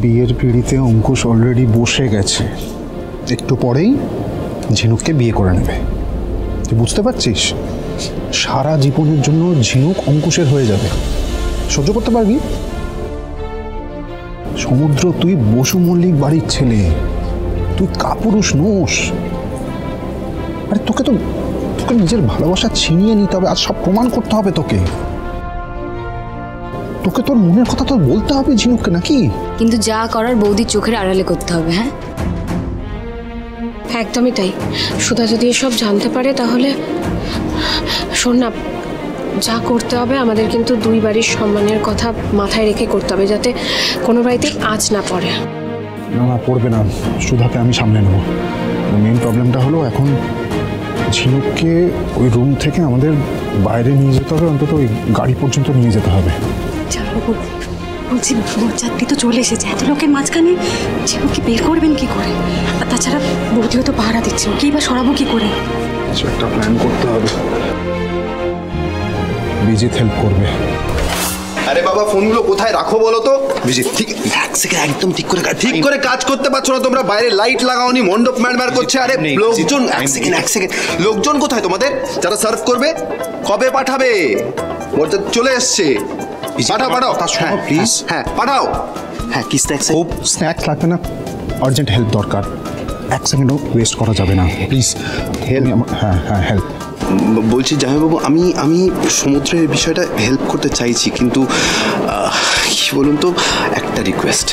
বিয়ের পিঁড়িতে অঙ্কুশ অলরেডি বসে গেছে, একটু পরেই ঝিনুককে বিয়ে করে নেবে। তুই বুঝতে পারছিস? সারা জীবনের জন্য ঝিনুক অঙ্কুশের হয়ে যাবে। সহ্য করতে পারবি? সমুদ্র, তুই বসু মল্লিক বাড়ির ছেলে, তুই কাপুরুষ নোস। আরে তোকে নিজের ভালোবাসা ছিনিয়ে নিতে হবে, আর সব প্রমাণ করতে হবে তোকে। তোকে তোর মনের কথা তো বলতে হবে ঝিনুককে, নাকি? কিন্তু যা করার বৌদির চোখের আড়ালে করতে হবে। হ্যাঁ, একদমই তাই। সুধা যদি এসব জানতে পারে তাহলে, শোন না, যা করতে হবে আমাদের কিন্তু দুই বাড়ির সম্মানের কথা মাথায় রেখে করতে হবে, যাতে কোনো বাড়িতে আঁচ না পড়ে। না, পড়বে না। সুধাকে আমি সামনে নেব। মেন প্রবলেমটা হলো এখন ঝিনুককে ওই রুম থেকে আমাদের বাইরে নিয়ে যেতে হবে, অন্তত ওই গাড়ি পর্যন্ত নিয়ে যেতে হবে। বলছি, বরযাত্রী তো চলে এসেছে, এত লোকের মাঝখানে ঝিনুককে বের করবেন কি করে? আর তাছাড়া বৌদিও তো পাহারা দিচ্ছে, ওকেই বা সরাবো কি করে? কিছু একটা প্ল্যান করতে হবে। বিজিৎ হেল্প করবে। আরে বাবা, ফোনগুলো কোথায় রাখো বলো তো? বিজিৎ, ঠিক এক সেকেন্ড, একদম ঠিক করে কাজ করতে পারছো না তোমরা? বাইরে লাইট লাগাওনি, মণ্ডপ ম্যানবার করছে। আরে লোকজন, এক সেকেন্ড, লোকজন কোথায় তোমাদের যারা সার্ভ করবে? কবে পাঠাবে? বরযাত্রী চলে এসছে, পাঠাও। হ্যাঁ প্লিজ, হ্যাঁ পাঠাও। হ্যাঁ, কি স্ন্যাক্স? খুব স্ন্যাক্স লাগবে না, আর্জেন্ট হেল্প দরকার। এক সেকেন্ডও ওয়েস্ট করা যাবে না, প্লিজ হেল্প। হ্যাঁ হেল্প বলছি জামাইবাবু, আমি সমুদ্রের বিষয়টা হেল্প করতে চাইছি, কিন্তু কি বলুন তো, একটা রিকোয়েস্ট।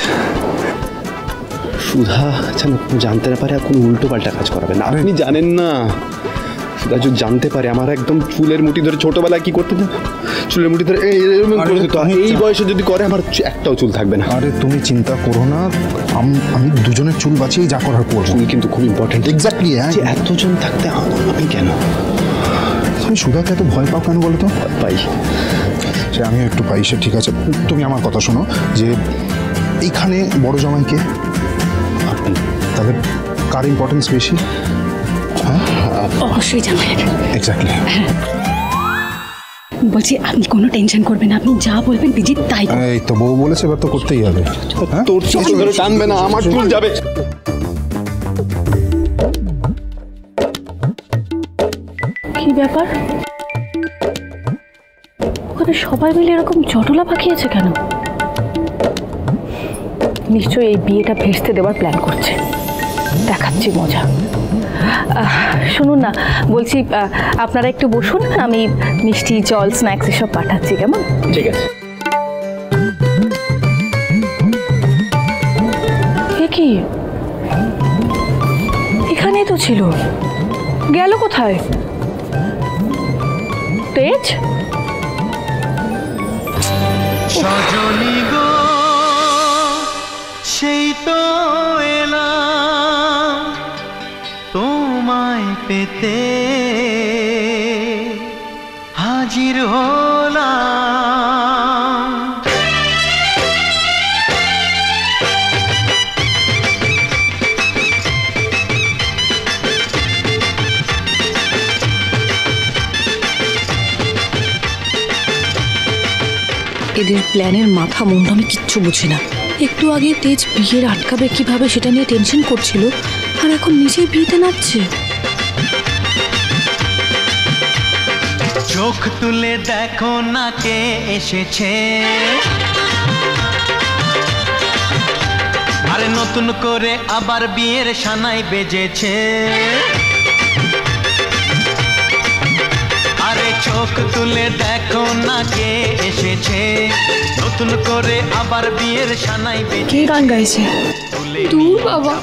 সুধা যেন জানতে না পারে আর কোনো উল্টো পাল্টা কাজ করাবে না। আপনি জানেন না, সুধা যদি জানতে পারে আমার একদম চুলের মুঠি ধরে, ছোটবেলায় কি করতে, চুলের মুঠি ধরে করে দিত, এই বয়সে যদি করে আমার একটাও চুল থাকবে না। আরে তুমি চিন্তা করো না, আমি দুজনের চুল বাঁচিয়ে যা করার করবো। চুল কিন্তু খুব ইম্পর্টেন্ট। এক্স্যাক্টলি। হ্যাঁ, এতজন থাকতে আমি কেন? তুমি সুধাকে এত ভয় পাও কেন বলো তো? পাই, সে আমিও একটু পাই, সে ঠিক আছে। তুমি আমার কথা শোনো, যে এইখানে বড় জামাইকে আপনি, তাহলে কার ইম্পর্টেন্স বেশি? হ্যাঁ, অবশ্যই জামাইয়ের। এক্স্যাক্টলি। বলছি, আপনি কোনো টেনশন করবেন না, আপনি যা বলবেন বিজিৎ তাই। এই তো বউ বলেছে, এবার তো করতেই হবে। তোর চুল ধরে টানবে না, আমার চুল যাবে। কি ব্যাপার, ওখানে সবাই মিলে এরকম জটলা পাকিয়েছে কেন? নিশ্চয়ই এই বিয়েটা ভেস্তে দেওয়ার প্ল্যান করছে। দেখাচ্ছি মজা। শুনুন না, বলছি আপনারা একটু বসুন, আমি মিষ্টি, জল, স্ন্যাক্স এসব পাঠাচ্ছি, কেমন? ঠিক আছে। কি এখানেই তো ছিল, গেল কোথায়? তেজ, সজনী গো, সেই তো এলাম তোমায় পেতে, হাজির হলাম। এদের প্ল্যানের মাথা মুন্ড আমি কিচ্ছু বুঝি না। একটু আগে তেজ বিয়ের আটকাবে কিভাবে সেটা নিয়ে টেনশন করছিল, আর এখন নিজেই বিয়েতে নাচছে। চোখ তুলে দেখো না কে এসেছে, আরে নতুন করে আবার বিয়ের সানাই বেজেছে। আরে চোখ তুলে দেখো না কে এসেছে, নতুন করে আবার বিয়ের সানাই বেজেছে। কে গান গাইছে? দূর বাবা,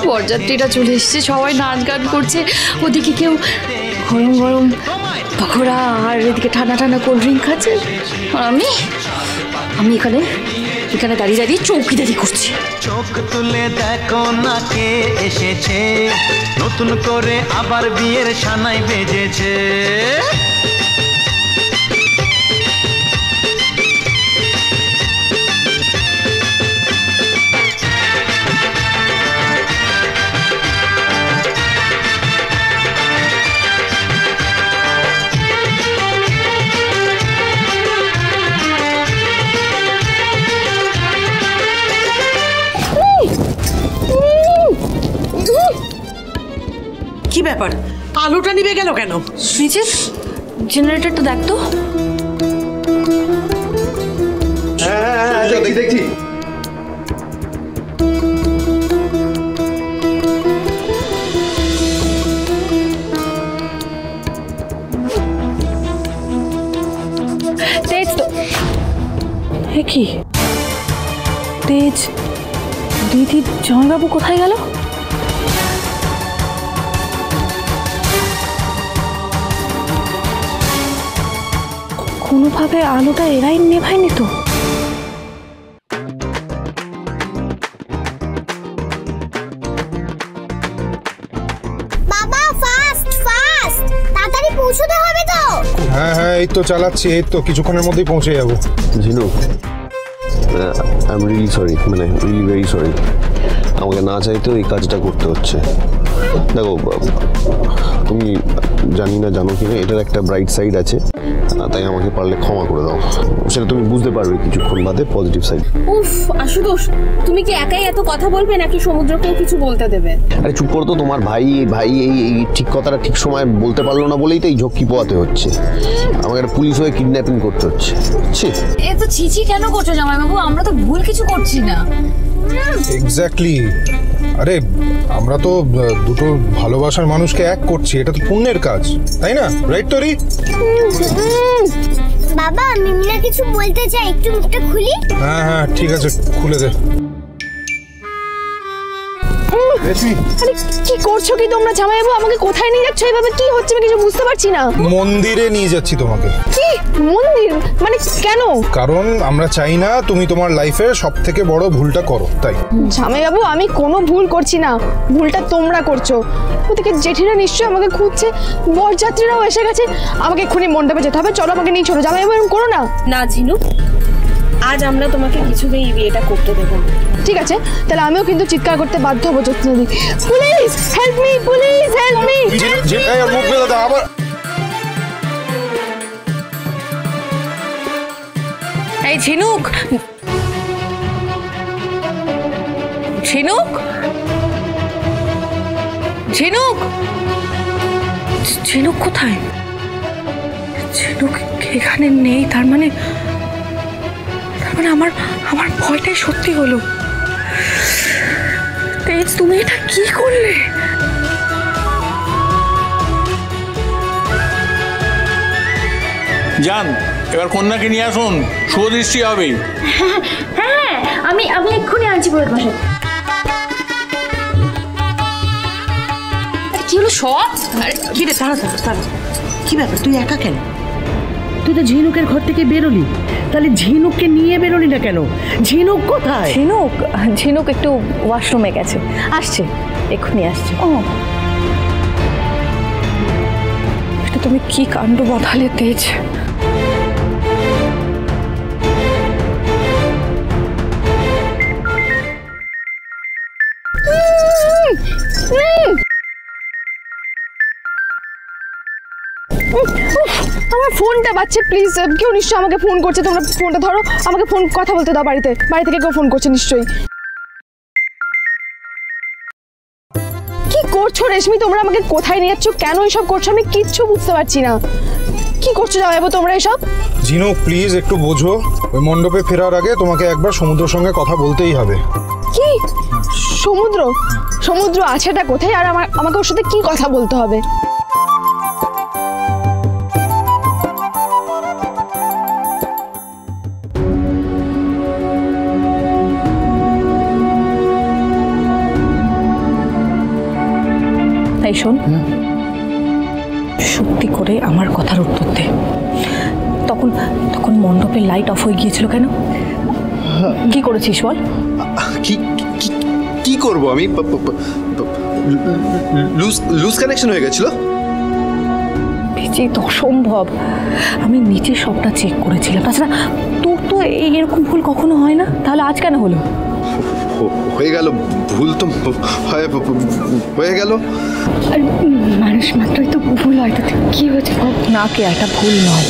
বরযাত্রীরা চলে এসছে, সবাই নাচ গান করছে, ওদিকে কেউ গরম গরম পকোড়া আর এদিকে ঠান্ডা ঠান্ডা কোল্ড ড্রিঙ্ক খাচ্ছে, আর আমি এখানে দাঁড়িয়ে দাঁড়িয়ে চৌকিদারি করছি। চোখ তুলে দেখো না কে এসেছে, নতুন করে আবার বিয়ের সানাই বেজেছে। কি ব্যাপার, আলোটা নিভে গেল কেন? বিজিত, জেনারেটরটা দেখ তো। দেখছি। তেজ তো কি তেজ, দিদি জামাইবাবু কোথায় গেল? কোনোভাবে আলোটা এরাই নেভায়নি তো? বাবা ফাস্ট ফাস্ট, তাড়াতাড়ি পৌঁছতে হবে তো। হ্যাঁ হ্যাঁ, এই তো চালাচ্ছি, এই তো কিছুক্ষণের মধ্যেই পৌঁছে যাবো। ঝিনুক, আই এম রিয়েলি সরি, মানে রিয়েলি ভেরি সরি। আমাকে না চাইতেও এই কাজটা করতে হচ্ছে। দেখো, তুমি জানি না জানো কি না, এটার একটা ব্রাইট সাইড আছে, তাই আমাকে পারলে ক্ষমা করে দাও। সেটা তুমি বুঝতে পারবে কিছুক্ষণ বাদে, পজিটিভ সাইড। উফ আশুতোষ, তুমি কি একাই এত কথা বলবে নাকি সমুদ্রকেও কিছু বলতে দেবে? আরে চুপ করো তো, তোমার ভাই এই ঠিক কথাটা ঠিক সময় বলতে পারলো না বলেই তো এই ঝক্কি পোয়াতে হচ্ছে। আমাকে একটা পুলিশ হয়ে কিডন্যাপিং করতে হচ্ছে। এ তো ছিছি কেন করছো জামাইবাবু? আমরা তো ভুল কিছু করছি না। এক্স্যাক্টলি। আরে আমরা তো দুটো ভালোবাসার মানুষকে এক করছি, এটা তো পুণ্যের কাজ, তাই না? রাইট তরি? বাবা মিমিনা কিছু বলতে চাই, একটু মুখটা খুলি। হ্যাঁ হ্যাঁ ঠিক আছে, খুলে দে। আরে কি করছো কি তোমরা জামাইবাবু? আমাকে কোথায় নিয়ে যাচ্ছ? এইভাবে কি হচ্ছে আমি কিছু বুঝতে পারছি না। মন্দিরে নিয়ে যাচ্ছি তোমাকে। কি মন্দির? মানে কেন? কারণ আমরা চাই না তুমি তোমার লাইফের সবথেকে বড় ভুলটা করো, তাই। জামাইবাবু আমি কোনো ভুল করছি না, ভুলটা তোমরা করছো। ওদিকে জেঠিরা নিশ্চয়ই আমাকে খুঁজছে, বরযাত্রীরাও এসে গেছে, আমাকে এক্ষুনি মণ্ডপে যেতে হবে। চলো আমাকে নিয়ে চলো। জামাইবাবু এরকম করো না। না ঝিনুক, আজ আমরা তোমাকে কিছুতেই এই বিয়েটা করতে দেবো না। ঠিক আছে, তাহলে আমিও কিন্তু চিৎকার করতে বাধ্য হবো। জ্যোৎস্নাদি, police help me, police help me. আবার এই ঝিনুক, ঝিনুক, ঝিনুক, ঝিনুক কোথায়? ঝিনুক এখানে নেই, তার মানে আমার ভয়টাই সত্যি হলো। তেজ, তুমি এটা কি করলে? যান, এবার কন্যাকে নিয়ে আসুন, সুদৃষ্টি হবে। হ্যাঁ, আমি এক্ষুনি আনছি পুরোহিত মশাই। কি হলো সব? কি রে, তাড়া কি ব্যাপার, তুই একা কেন? তুই তো ঝিনুকের ঘর থেকে বেরোলি, তাহলে ঝিনুককে নিয়ে বেরোলি না কেন? ঝিনুক কোথায়? ঝিনুক একটু ওয়াশরুমে গেছে, আসছে, এক্ষুনি আসছে। ও এটা তুমি কি কাণ্ড বাঁধালে তেজ। আমার ফোনটা বাজছে, প্লিজ কেউ নিশ্চয়ই আমাকে ফোন করছে। তোমরা ফোনটা ধরো, আমাকে ফোন কথা বলতে দাও। বাড়ি থেকে কেউ ফোন করছে নিশ্চয়ই। কি করছো রেশমি? তোমরা আমাকে কোথায় নিয়ে যাচ্ছ? কেন এসব করছো? আমি কিচ্ছু বুঝতে পারছি না। কি করছো জামাইবাবু তোমরা এসব? ঝিনুক প্লিজ একটু বোঝো, ওই মণ্ডপে ফেরার আগে তোমাকে একবার সমুদ্রের সঙ্গে কথা বলতেই হবে। কি সমুদ্র আছেটা কোথায়? আর আমাকে ওর সাথে কি কথা বলতে হবে? এই শোন, সত্যি করে আমার কথার উত্তর দে। তখন মণ্ডপের লাইট অফ হয়ে গিয়েছিল কেন? কি করেছিস বল? কি করব আমি? লুজ কানেকশন হয়ে গেছিল। বিজিত, অসম্ভব। আমি নিচে সবটা চেক করেছিলাম। তাছাড়া তোর তো এরকম ভুল কখনো হয় না, তাহলে আজ কেন হলো? হয়ে গেল ভুল তো হয়ে গেল। মানুষ মাত্রই তো ভুল হয়, তো কি হয়েছে? না কে, এটা ভুল নয়।